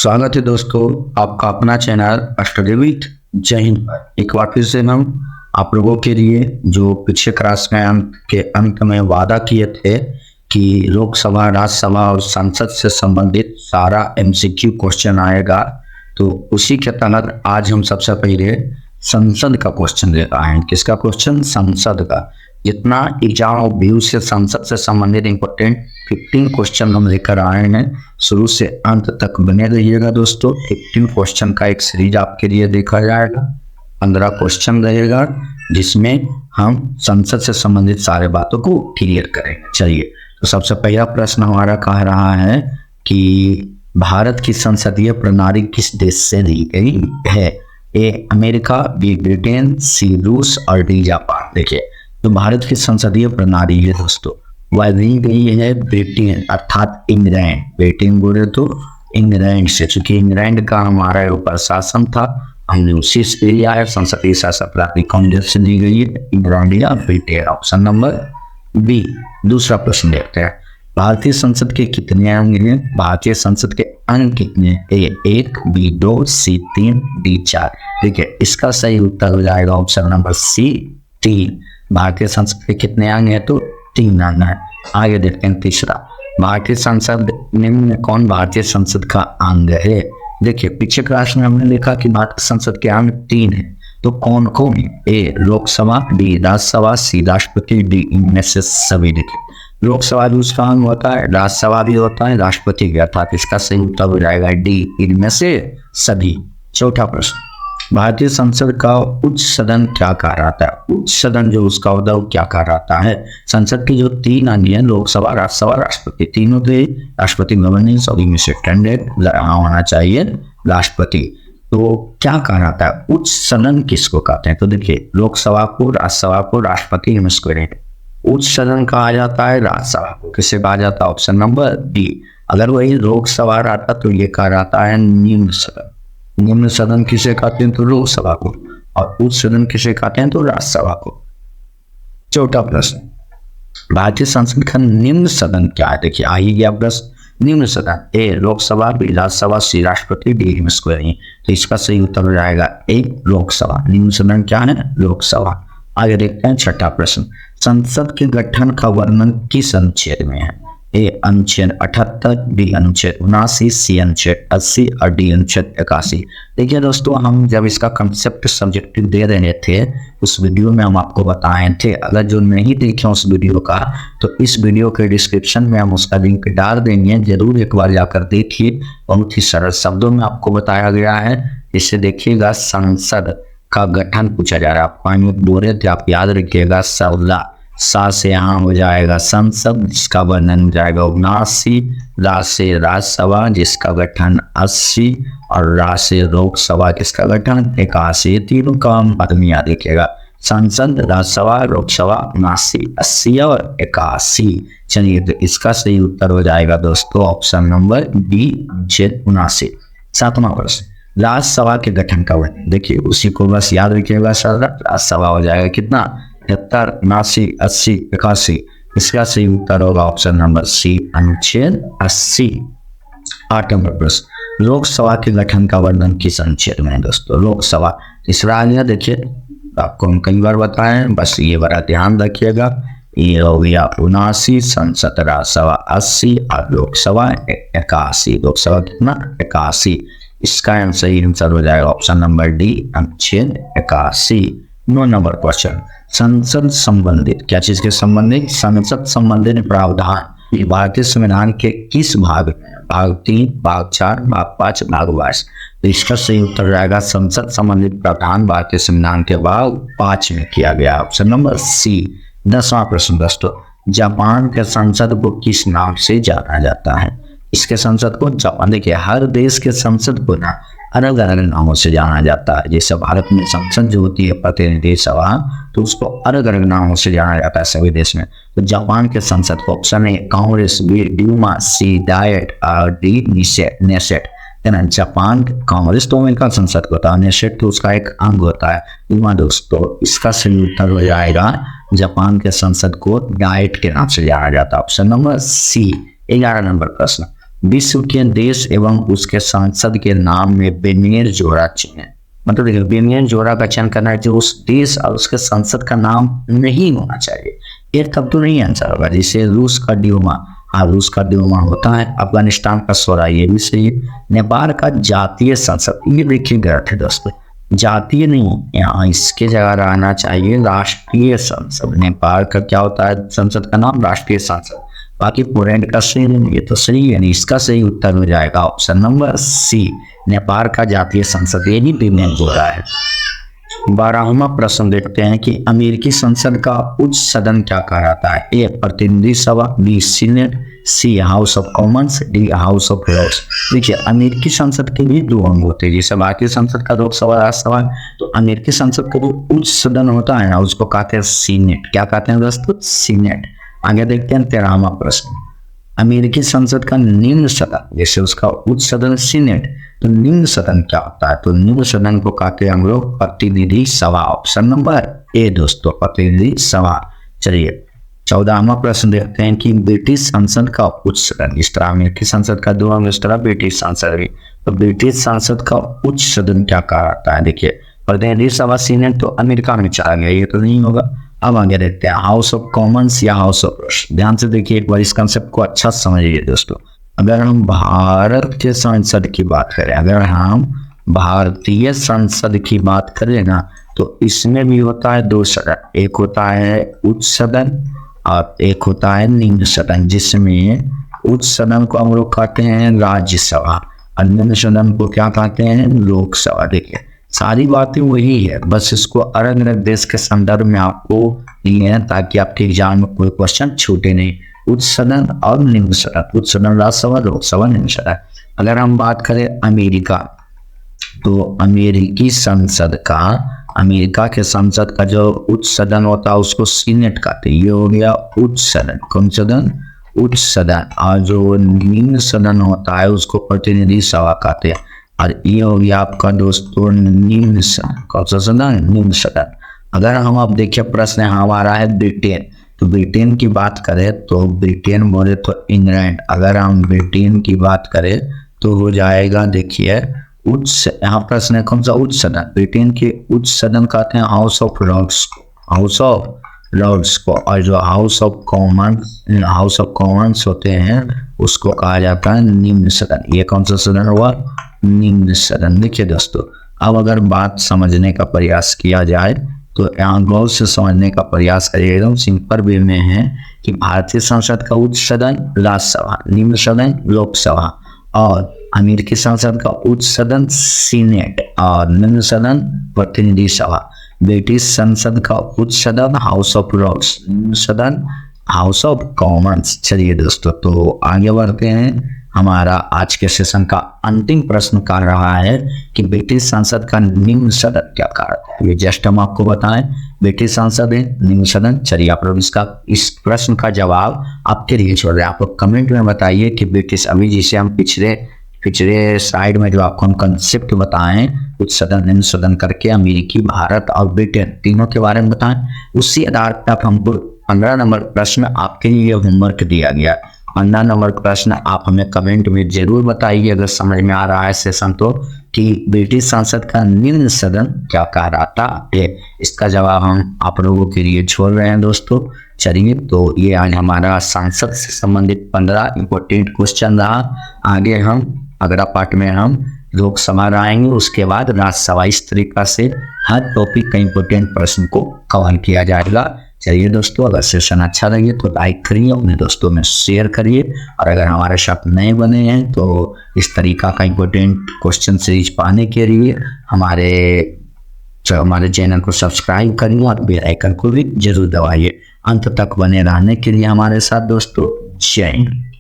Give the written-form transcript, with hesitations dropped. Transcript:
स्वागत है दोस्तों, आपका अपना चैनल स्टडी विथ जय हिंद। एक बार फिर से हम आप लोगों के लिए जो पिछले क्लास में के अंत में वादा किए थे कि लोकसभा, राज्यसभा और संसद से संबंधित सारा एमसीक्यू क्वेश्चन आएगा, तो उसी के तहत आज हम सबसे पहले संसद का क्वेश्चन लेकर आए हैं। किसका क्वेश्चन? संसद का। जितना एग्जाम व्यू से संसद से संबंधित इंपोर्टेंट 15 क्वेश्चन हम लेकर आए हैं, शुरू से अंत तक बने रहिएगा दोस्तों। 15 क्वेश्चन का एक सीरीज आपके लिए देखा जाएगा। 15 क्वेश्चन रहेगा जिसमें हम संसद से संबंधित सारे बातों को क्लियर करेंगे। चलिए, तो सबसे पहला प्रश्न हमारा कह रहा है कि भारत की संसदीय प्रणाली किस देश से दी गई है? ए अमेरिका, बी ब्रिटेन, सी रूस और डी जापान। देखिए, तो भारत की संसदीय प्रणाली है दोस्तों, वह दी गई है ब्रिटेन अर्थात इंग्लैंड। ब्रिटेन बोले तो इंग्लैंड से, चूंकि इंग्लैंड का हमारा ऊपर शासन था, हमने उसी से लिया है। संसदीय शासन प्रणाली कौन देश से दी गई है? इंग्लैंड या ब्रिटेन। Option number B. दूसरा प्रश्न देखते हैं, भारतीय संसद के कितने अंग हैं? भारतीय संसद के अंग कितने? ए 1, बी 2, सी 3, डी 4। देखिए, इसका सही उत्तर हो जाएगा ऑप्शन नंबर सी 3। भारतीय संसद के कितने अंग हैं? तो 3 अंग है। आगे देखते हैं तीसरा, भारतीय संसद निम्न में कौन भारतीय संसद का अंग है? देखिए, पिछले क्लास में हमने देखा कि भारतीय संसद के अंग 3 हैं, तो कौन कौन है? ए लोकसभा, बी राज्यसभा, सी राष्ट्रपति, डी इनमें से सभी। देखिए, लोकसभा भी उसका अंग होता है, राज्यसभा भी होता है, राष्ट्रपति भी, अर्थात इसका सही उत्तर हो जाएगा डी इनमें से सभी। चौथा प्रश्न, भारतीय संसद का उच्च सदन क्या कहलाता है? उच्च सदन जो उसका होता है वो क्या कहलाता है? संसद की जो 3 अंग हैं, लोकसभा, राज्यसभा, राष्ट्रपति, तीनों थे। राष्ट्रपति गवर्नेंस और इनमें से स्टैंडर्ड होना चाहिए राष्ट्रपति। तो क्या कहलाता है? उच्च सदन किसको कहते हैं? तो देखिए, लोकसभा को, राज्यसभा को, राष्ट्रपति नमस्कृत। उच्च सदन कहा जाता है राज्यसभा को। किसे कहा जाता है? Option number D. अगर वही लोकसभा रहता तो ये कहा जाता है निम्न सदन। निम्न सदन किसे कहते हैं? तो लोकसभा को। और उच्च सदन किसे कहते हैं? तो राज्यसभा को। चौथा प्रश्न, भारतीय संसद का निम्न सदन क्या है? देखिए, आ ही गया प्रश्न। निम्न सदन ए लोकसभा, बी राज्यसभा, सी राष्ट्रपति, डी नमस्कृत। तो इसका सही उत्तर हो जाएगा ए लोकसभा। निम्न सदन क्या है? लोकसभा। आगे देखते हैं छठा प्रश्न, संसद के गठन का वर्णन किस अनुच्छेद में है? ए अनुच्छेद 78, बी अनुच्छेद 79, सी अनुच्छेद 80 और डी अनुच्छेद 81। देखिए दोस्तों, हम जब इसका कंसेप्ट सब्जेक्ट दे रहे थे उस वीडियो में हम आपको बताए थे। अगर जो नहीं देखे उस वीडियो का, तो इस वीडियो के डिस्क्रिप्शन में हम उसका लिंक डाल देंगे, जरूर एक बार जाकर देखिए। बहुत ही सरल शब्दों में आपको बताया गया है। इसे देखिएगा, संसद का गठन पूछा जा रहा है। आपको हम बोले थे, आप याद रखिएगा, सा से यहाँ हो जाएगा संसद, जिसका वर्णन हो जाएगा 79, रा से राज्यसभा जिसका गठन 80 और रा से लोकसभा जिसका गठन 81। तीनों का हम पद में याद रखिएगा, संसद, राज्यसभा, लोकसभा, 79, 80 और 81। चलिए, तो इसका सही उत्तर हो जाएगा दोस्तों ऑप्शन नंबर बी अनुच्छेद 79। सातवां प्रश्न, राज्यसभा के गठन का वर्णन। देखिए, उसी को बस याद रखिएगा, राज्यसभा हो जाएगा कितना? 73, 79, 80, 81। इसका सही उत्तर होगा ऑप्शन नंबर सी अनुच्छेद 80। 8 नंबर प्रश्न, लोकसभा के गठन का वर्णन किस अनुच्छेद में है दोस्तों? लोकसभा। तीसरा आ गया, देखिए आपको हम कई बार बताएं, बस ये बड़ा ध्यान रखिएगा। ये हो गया 79, संसद, राज्यसभा 80 और लोकसभा 81। लोकसभा कितना? 81। इसका सही आंसर हो जाएगा ऑप्शन नंबर डी अनुच्छेद 81। 9 नंबर क्वेश्चन, संसद संबंधित, क्या चीज के संबंधित? संसद संबंधित प्रावधान भारतीय संविधान के किस भाग में? भाग 3, भाग 4, भाग 5, भाग 22। तो इसका सही उत्तर रहेगा संसद संबंधित प्रावधान भारतीय संविधान के भाग 5 में किया गया, ऑप्शन नंबर सी। 10वां प्रश्न दोस्तों, जापान के संसद को किस नाम से जाना जाता है? इसके संसद को जापान, देखिए हर देश के संसद को ना अलग अलग नामों से जाना जाता है। जैसे भारत में संसद जो होती है प्रतिनिधि सभा, तो उसको अलग अलग नामों से जाना जाता है सभी देश में। तो जापान के संसद को option A Congress, B Duma, C Diet और डी नेसेट। जापान कांग्रेस तो अमेरिका संसद को होता है, नेसेट तो उसका एक अंग होता है। ड्यूमा दोस्तों, इसका सही उत्तर हो जाएगा जापान के संसद को डायट के नाम से जाना जाता है, ऑप्शन नंबर सी। 11 नंबर प्रश्न, विश्व के देश एवं उसके सांसद के नाम में बेनियर जोड़ा चुने। मतलब देखिए बेनियर जोड़ा का चयन करना है जो उस देश और उसके संसद का नाम नहीं होना चाहिए, ये तब तो नहीं आंसर होगा। जैसे रूस का ड्यूमा, हाँ रूस का ड्यूमा होता है। अफगानिस्तान का स्वरा, ये भी सही है। नेपाल का जातीय संसद, ये देखिए गलत है दोस्तों, जातीय नहीं, यहाँ इसके जगह रहना चाहिए राष्ट्रीय संसद। नेपाल का क्या होता है संसद का नाम, राष्ट्रीय संसद। बाकी पोलैंड का सही नहीं, ये तो सही है नहीं, इसका सही उत्तर हो जाएगा ऑप्शन नंबर सी, नेपाल का जातीय संसद, ये भी बेनियर जोड़ा है। 12वां प्रश्न देखते हैं कि अमेरिकी संसद का उच्च सदन क्या कहलाता है। ए प्रतिनिधि सभा, B Senate, C House of Commons, D House of Lords. देखिए अमेरिकी संसद के भी दो अंग होते हैं, जैसे भारतीय संसद का लोकसभा राज्यसभा, तो अमेरिकी संसद का जो उच्च सदन होता है ना उसको कहते हैं सीनेट। क्या कहते हैं दोस्तों, सीनेट। आगे देखते हैं 13वां प्रश्न, अमेरिकी संसद का निम्न सदन, जैसे उसका उच्च सदन सीनेट, तो निम्न सदन क्या होता है, तो निम्न सदन को कहते हैं हम लोग प्रतिनिधि सभा। ऑप्शन नंबर ए दोस्तों, प्रतिनिधि सभा। चलिए 14वां प्रश्न देखते हैं कि ब्रिटिश संसद का उच्च सदन, इस तरह अमेरिकी संसद का दो अंग, इस तरह ब्रिटिश संसद भी, तो ब्रिटिश संसद का उच्च सदन क्या कहलाता है। देखिए प्रतिनिधि सभा सीनेट तो अमेरिका में चला गया, ये तो नहीं होगा। अब आगे देखते हैं हाउस ऑफ कॉमन्स या हाउस ऑफ लॉर्ड्स। ध्यान से देखिए एक बार इस कंसेप्ट को अच्छा समझिए दोस्तों। अगर हम भारत के संसद की बात करें, अगर हम भारतीय संसद की बात करें ना, तो इसमें भी होता है दो सदन, एक होता है उच्च सदन और एक होता है निम्न सदन, जिसमें उच्च सदन को हम लोग कहते हैं राज्यसभा और निम्न सदन को क्या कहते हैं, लोकसभा। देखिए सारी बातें वही है, बस इसको अलग अलग देश के संदर्भ में आपको दिए हैं ताकि आपके एग्जाम में कोई क्वेश्चन छूटे नहीं। उच्च सदन और निम्न सदन, उच्च सदन राज्यसभा, लोकसभा, निम्न सदन। अगर हम बात करें अमेरिका, तो अमेरिकी संसद का, अमेरिका के संसद का जो उच्च सदन होता है उसको सीनेट कहते हैं। ये हो गया उच्च सदन, कौन सदन, उच्च सदन। और जो निम्न सदन होता है उसको प्रतिनिधि सभा कहते हैं। और ये हो गया आपका दोस्तों निम्न सदन, कौन सा सदन, निम्न सदन। अगर हम अब देखिए प्रश्न हमारा है ब्रिटेन, तो ब्रिटेन की बात करें तो ब्रिटेन बोले तो इंग्लैंड, अगर हम ब्रिटेन की बात करें तो हो जाएगा देखिए उच्च, यहाँ प्रश्न है कौन सा, उच्च सदन। ब्रिटेन के उच्च सदन कहते हैं हाउस ऑफ लॉर्ड्स को, हाउस ऑफ लॉर्ड्स को। और जो हाउस ऑफ कॉमन्स होते हैं उसको कहा जाता है निम्न सदन। ये कौन सा सदन हुआ, निम्न सदन। देखिए दोस्तों अब अगर बात समझने का प्रयास किया जाए तो यहाँ गौर से समझने का प्रयास करिए, एकदम सिंपल वे में है कि भारतीय संसद का उच्च सदन राज्यसभा, निम्न सदन लोकसभा, और अमेरिकी संसद का उच्च सदन सीनेट और निम्न सदन प्रतिनिधि सभा। ब्रिटिश संसद का उच्च सदन हाउस ऑफ लॉर्ड्स, निम्न सदन हाउस ऑफ कॉमन्स। चलिए दोस्तों तो आगे बढ़ते हैं। हमारा आज के सेशन का अंतिम प्रश्न कर रहा है कि ब्रिटिश संसद का निम्न सदन क्या कहलाता है। ये जस्ट हम आपको बताएं, ब्रिटिश संसद है निम्न सदन। चलिए आप लोग इस प्रश्न का जवाब आपके लिए छोड़ रहे हैं। आप लोग कमेंट में बताइए कि ब्रिटिश, अभी जिसे हम पिछले स्लाइड में जो आपको हम कंसेप्ट बताएं उच्च सदन निम्न सदन करके, अमेरिकी, भारत और ब्रिटेन तीनों के बारे में बताएं, उसी आधार पर आप हमको 15 नंबर प्रश्न आपके लिए होमवर्क दिया गया। 15 नंबर प्रश्न आप हमें कमेंट में जरूर बताइए अगर समझ में आ रहा है सेशन तो, कि ब्रिटिश संसद का निम्न सदन क्या कहलाता है। इसका जवाब हम आप लोगों के लिए छोड़ रहे हैं दोस्तों। चलिए तो ये आज हमारा संसद से संबंधित 15 इंपॉर्टेंट क्वेश्चन रहा। आगे हम अगला पार्ट में हम लोकसभा आएंगे, उसके बाद राज्यसभा। इस तरीका से हर टॉपिक का इंपॉर्टेंट प्रश्न को कवर किया जाएगा। चलिए दोस्तों अगर सेशन अच्छा लगे तो लाइक करिए, अपने दोस्तों में शेयर करिए, और अगर हमारे साथ नए बने हैं तो इस तरीका का इंपॉर्टेंट क्वेश्चन सीरीज पाने के लिए हमारे चैनल को सब्सक्राइब करिए और बेल आइकन को भी जरूर दबाइए। अंत तक बने रहने के लिए हमारे साथ दोस्तों, जय हिंद।